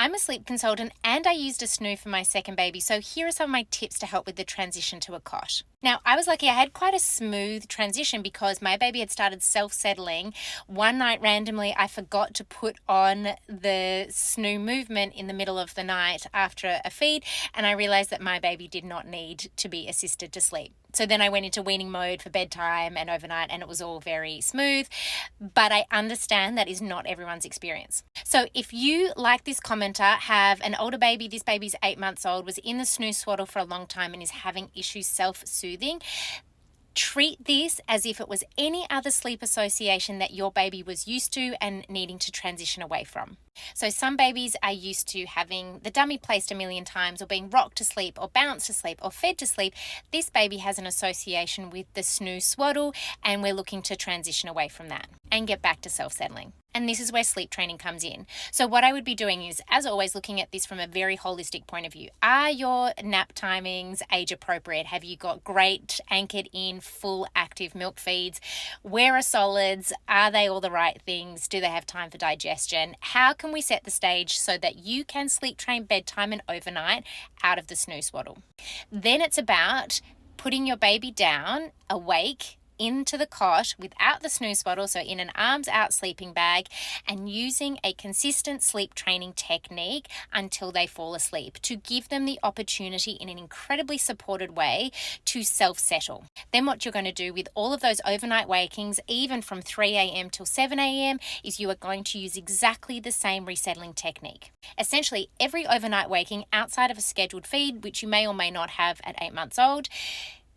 I'm a sleep consultant and I used a snoo for my second baby, so here are some of my tips to help with the transition to a cot. Now, I was lucky. I had quite a smooth transition because my baby had started self-settling. One night randomly, I forgot to put on the snoo movement in the middle of the night after a feed, and I realized that my baby did not need to be assisted to sleep. So then I went into weaning mode for bedtime and overnight, and it was all very smooth. But I understand that is not everyone's experience. So if you, like this commenter, have an older baby, this baby's 8 months old, was in the snoo swaddle for a long time and is having issues self-soothing, treat this as if it was any other sleep association that your baby was used to and needing to transition away from. So some babies are used to having the dummy placed a million times or being rocked to sleep or bounced to sleep or fed to sleep. This baby has an association with the snoo swaddle, and we're looking to transition away from that and get back to self-settling. And this is where sleep training comes in. So what I would be doing is, as always, looking at this from a very holistic point of view. Are your nap timings age appropriate? Have you got great anchored in full active milk feeds? Where are solids? Are they all the right things? Do they have time for digestion? How can we set the stage so that you can sleep train bedtime and overnight out of the snoo swaddle? Then it's about putting your baby down, awake, into the cot without the snoo swaddle, so in an arms out sleeping bag, and using a consistent sleep training technique until they fall asleep to give them the opportunity in an incredibly supported way to self-settle. Then what you're going to do with all of those overnight wakings, even from 3 a.m. till 7 a.m., is you are going to use exactly the same resettling technique. Essentially, every overnight waking outside of a scheduled feed, which you may or may not have at 8 months old,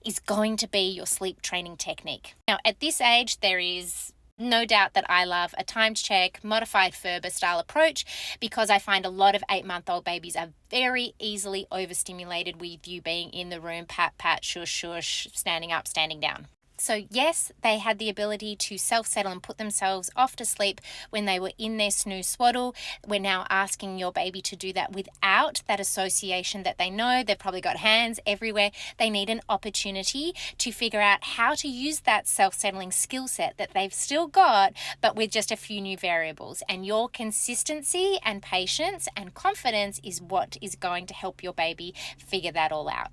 is going to be your sleep training technique. Now, at this age, there is no doubt that I love a timed check, modified Ferber style approach, because I find a lot of 8-month-old babies are very easily overstimulated with you being in the room, pat, pat, shush, shush, standing up, standing down. So yes, they had the ability to self-settle and put themselves off to sleep when they were in their snoo swaddle. We're now asking your baby to do that without that association that they know. They've probably got hands everywhere. They need an opportunity to figure out how to use that self-settling skill set that they've still got, but with just a few new variables. And your consistency and patience and confidence is what is going to help your baby figure that all out.